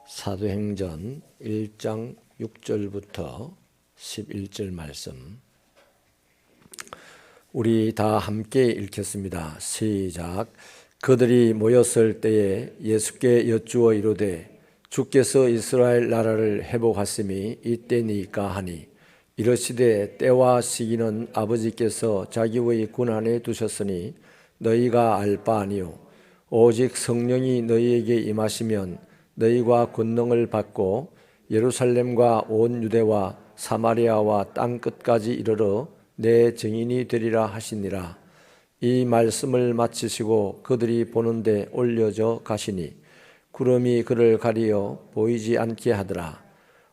사도행전 1장 6절부터 11절 말씀, 우리 다 함께 읽겠습니다. 시작. 그들이 모였을 때에 예수께 여쭈어 이르되 주께서 이스라엘 나라를 회복하심이 이때니까 하니, 이르시되 때와 시기는 아버지께서 자기의 군안에 두셨으니 너희가 알 바 아니요 오직 성령이 너희에게 임하시면 너희가 권능을 받고 예루살렘과 온 유대와 사마리아와 땅 끝까지 이르러 내 증인이 되리라 하시니라. 이 말씀을 마치시고 그들이 보는데 올려져 가시니 구름이 그를 가리어 보이지 않게 하더라.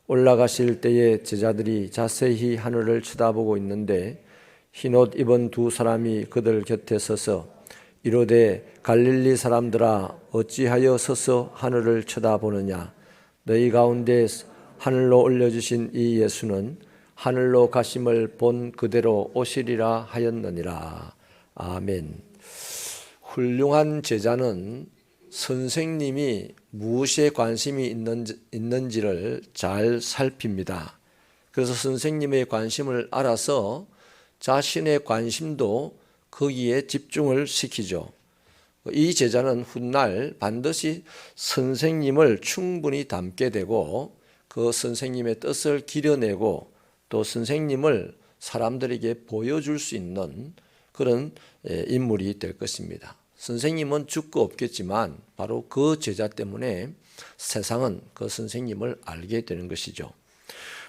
올라가실 때에 제자들이 자세히 하늘을 쳐다보고 있는데 흰옷 입은 두 사람이 그들 곁에 서서 이르되 갈릴리 사람들아 어찌하여 서서 하늘을 쳐다보느냐. 너희 가운데 하늘로 올려주신 이 예수는 하늘로 가심을 본 그대로 오시리라 하였느니라. 아멘. 훌륭한 제자는 선생님이 무엇에 관심이 있는지를 잘 살핍니다. 그래서 선생님의 관심을 알아서 자신의 관심도 거기에 집중을 시키죠. 이 제자는 훗날 반드시 선생님을 충분히 닮게 되고 그 선생님의 뜻을 기려내고 또 선생님을 사람들에게 보여줄 수 있는 그런 인물이 될 것입니다. 선생님은 죽고 없겠지만 바로 그 제자 때문에 세상은 그 선생님을 알게 되는 것이죠.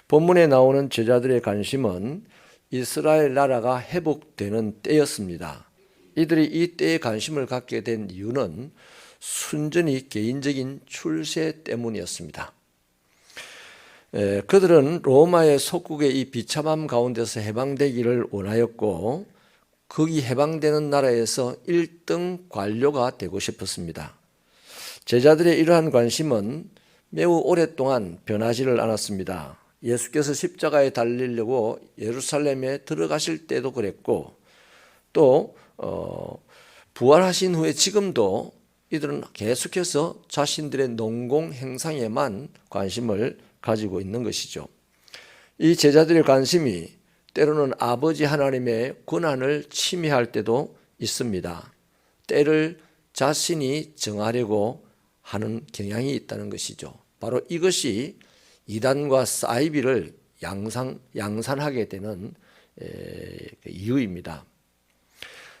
본문에 나오는 제자들의 관심은 이스라엘 나라가 회복되는 때였습니다. 이들이 이 때에 관심을 갖게 된 이유는 순전히 개인적인 출세 때문이었습니다. 그들은 로마의 속국의 이 비참함 가운데서 해방되기를 원하였고 거기 해방되는 나라에서 1등 관료가 되고 싶었습니다. 제자들의 이러한 관심은 매우 오랫동안 변하지를 않았습니다. 예수께서 십자가에 달리려고 예루살렘에 들어가실 때도 그랬고 또 부활하신 후에 지금도 이들은 계속해서 자신들의 농공 행상에만 관심을 가지고 있는 것이죠. 이 제자들의 관심이 때로는 아버지 하나님의 권한을 침해할 때도 있습니다. 때를 자신이 정하려고 하는 경향이 있다는 것이죠. 바로 이것이 이단과 사이비를 양산하게 되는 이유입니다.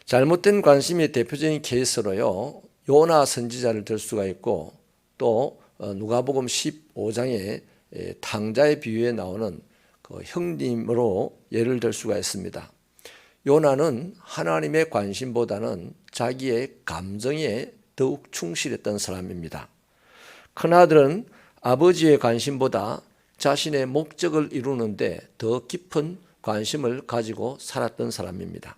잘못된 관심의 대표적인 케이스로요, 요나 선지자를 들 수가 있고 또 누가복음 15장에 탕자의 비유에 나오는 그 형님으로 예를 들 수가 있습니다. 요나는 하나님의 관심보다는 자기의 감정에 더욱 충실했던 사람입니다. 큰아들은 아버지의 관심보다 자신의 목적을 이루는데 더 깊은 관심을 가지고 살았던 사람입니다.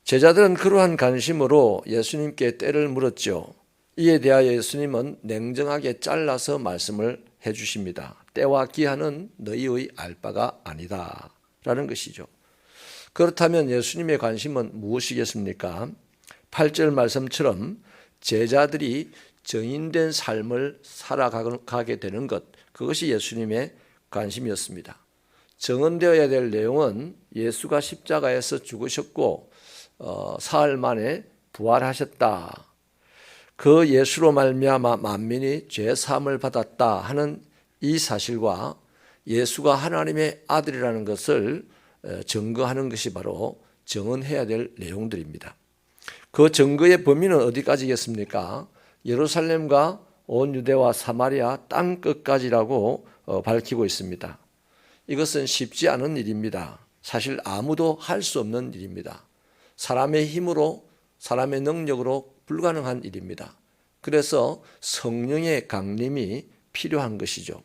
제자들은 그러한 관심으로 예수님께 때를 물었죠. 이에 대하여 예수님은 냉정하게 잘라서 말씀을 해주십니다. 때와 기한은 너희의 알 바가 아니다 라는 것이죠. 그렇다면 예수님의 관심은 무엇이겠습니까? 8절 말씀처럼 제자들이 정인된 삶을 살아가게 되는 것, 그것이 예수님의 관심이었습니다. 정언되어야 될 내용은 예수가 십자가에서 죽으셨고 사흘 만에 부활하셨다. 그 예수로 말미암아 만민이 죄 사함을 받았다 하는 이 사실과 예수가 하나님의 아들이라는 것을 증거하는 것이 바로 정언해야 될 내용들입니다. 그 증거의 범위는 어디까지겠습니까? 예루살렘과 온 유대와 사마리아 땅 끝까지라고 밝히고 있습니다. 이것은 쉽지 않은 일입니다. 사실 아무도 할 수 없는 일입니다. 사람의 힘으로, 사람의 능력으로 불가능한 일입니다. 그래서 성령의 강림이 필요한 것이죠.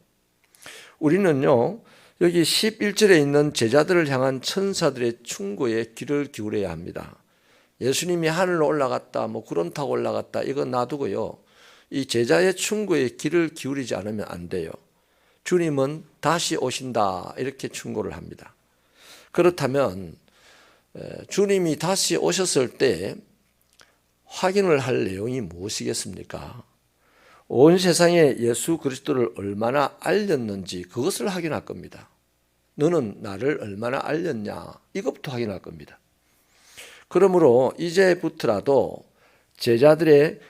우리는요, 여기 11절에 있는 제자들을 향한 천사들의 충고에 귀를 기울여야 합니다. 예수님이 하늘로 올라갔다, 구름 타고 올라갔다, 이건 놔두고요, 이 제자의 충고에 귀를 기울이지 않으면 안 돼요. 주님은 다시 오신다, 이렇게 충고를 합니다. 그렇다면 주님이 다시 오셨을 때 확인을 할 내용이 무엇이겠습니까? 온 세상에 예수 그리스도를 얼마나 알렸는지 그것을 확인할 겁니다. 너는 나를 얼마나 알렸냐? 이것부터 확인할 겁니다. 그러므로 이제부터라도 제자들의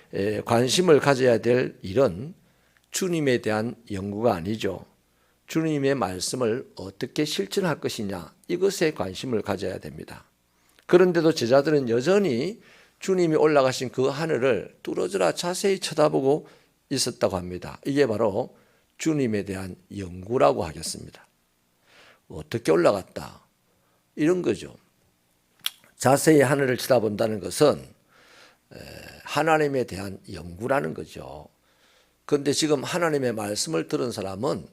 관심을 가져야 될 일은 주님에 대한 연구가 아니죠. 주님의 말씀을 어떻게 실천할 것이냐, 이것에 관심을 가져야 됩니다. 그런데도 제자들은 여전히 주님이 올라가신 그 하늘을 뚫어져라 자세히 쳐다보고 있었다고 합니다. 이게 바로 주님에 대한 연구라고 하겠습니다. 어떻게 올라갔다? 이런 거죠. 자세히 하늘을 쳐다본다는 것은 하나님에 대한 연구라는 거죠. 그런데 지금 하나님의 말씀을 들은 사람은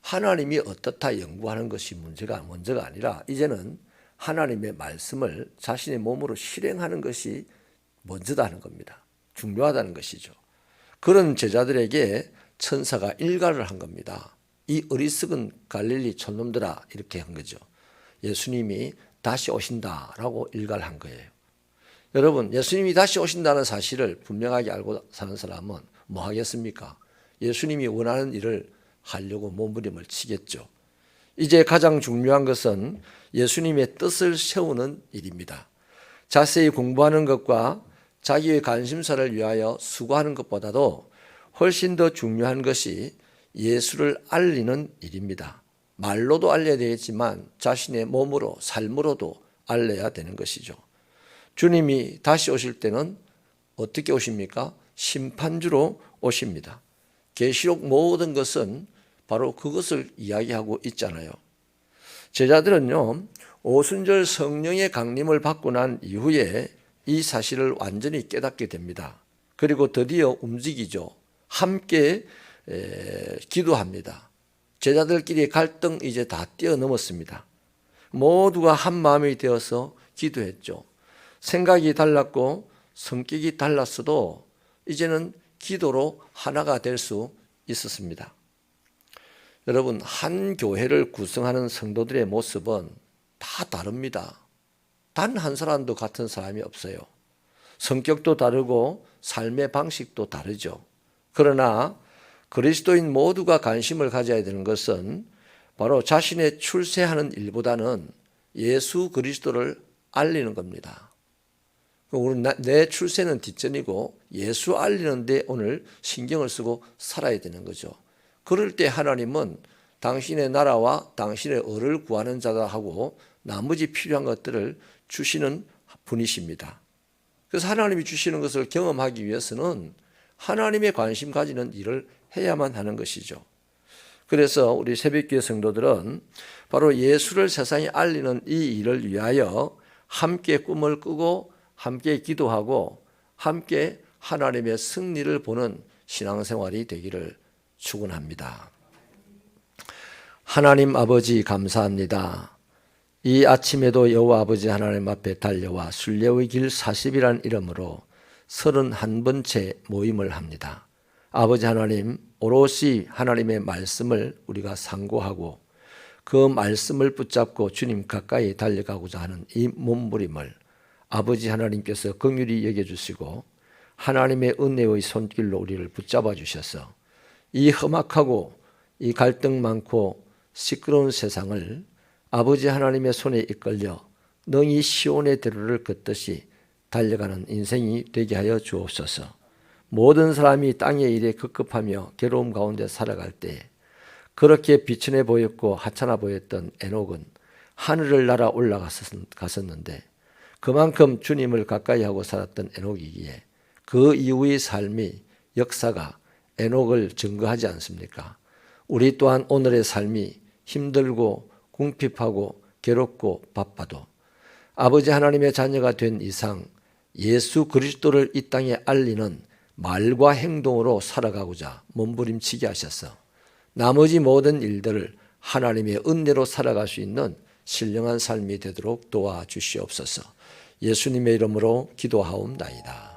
하나님이 어떻다 연구하는 것이 문제가 아니라 이제는 하나님의 말씀을 자신의 몸으로 실행하는 것이 먼저다는 겁니다. 중요하다는 것이죠. 그런 제자들에게 천사가 일갈을 한 겁니다. 이 어리석은 갈릴리 촌놈들아, 이렇게 한 거죠. 예수님이 다시 오신다라고 일갈한 거예요. 여러분, 예수님이 다시 오신다는 사실을 분명하게 알고 사는 사람은 뭐 하겠습니까? 예수님이 원하는 일을 하려고 몸부림을 치겠죠. 이제 가장 중요한 것은 예수님의 뜻을 세우는 일입니다. 자세히 공부하는 것과 자기의 관심사를 위하여 수고하는 것보다도 훨씬 더 중요한 것이 예수를 알리는 일입니다. 말로도 알려야 되겠지만 자신의 몸으로, 삶으로도 알려야 되는 것이죠. 주님이 다시 오실 때는 어떻게 오십니까? 심판주로 오십니다. 계시록 모든 것은 바로 그것을 이야기하고 있잖아요. 제자들은요, 오순절 성령의 강림을 받고 난 이후에 이 사실을 완전히 깨닫게 됩니다. 그리고 드디어 움직이죠. 함께 기도합니다. 제자들끼리의 갈등 이제 다 뛰어넘었습니다. 모두가 한 마음이 되어서 기도했죠. 생각이 달랐고 성격이 달랐어도 이제는 기도로 하나가 될 수 있었습니다. 여러분, 한 교회를 구성하는 성도들의 모습은 다 다릅니다. 단 한 사람도 같은 사람이 없어요. 성격도 다르고 삶의 방식도 다르죠. 그러나 그리스도인 모두가 관심을 가져야 되는 것은 바로 자신의 출세하는 일보다는 예수 그리스도를 알리는 겁니다. 내 출세는 뒷전이고 예수 알리는 데 오늘 신경을 쓰고 살아야 되는 거죠. 그럴 때 하나님은 당신의 나라와 당신의 의를 구하는 자다 하고 나머지 필요한 것들을 주시는 분이십니다. 그래서 하나님이 주시는 것을 경험하기 위해서는 하나님의 관심 가지는 일을 해야만 하는 것이죠. 그래서 우리 새벽교회 성도들은 바로 예수를 세상에 알리는 이 일을 위하여 함께 꿈을 꾸고 함께 기도하고 함께 하나님의 승리를 보는 신앙생활이 되기를 축원합니다. 하나님 아버지 감사합니다. 이 아침에도 여호와 아버지 하나님 앞에 달려와 순례의 길 40이라는 이름으로 31번째 모임을 합니다. 아버지 하나님, 오롯이 하나님의 말씀을 우리가 상고하고 그 말씀을 붙잡고 주님 가까이 달려가고자 하는 이 몸부림을 아버지 하나님께서 긍휼히 여겨주시고 하나님의 은혜의 손길로 우리를 붙잡아 주셔서 이 험악하고 이 갈등 많고 시끄러운 세상을 아버지 하나님의 손에 이끌려 능히 시온의 대로를 걷듯이 달려가는 인생이 되게 하여 주옵소서. 모든 사람이 땅의 일에 급급하며 괴로움 가운데 살아갈 때 그렇게 비천해 보였고 하찮아 보였던 에녹은 하늘을 날아 올라갔었는데 그만큼 주님을 가까이 하고 살았던 에녹이기에 그 이후의 삶이 역사가 에녹을 증거하지 않습니까? 우리 또한 오늘의 삶이 힘들고 궁핍하고 괴롭고 바빠도 아버지 하나님의 자녀가 된 이상 예수 그리스도를 이 땅에 알리는 말과 행동으로 살아가고자 몸부림치게 하셔서 나머지 모든 일들을 하나님의 은혜로 살아갈 수 있는 신령한 삶이 되도록 도와주시옵소서. 예수님의 이름으로 기도하옵나이다.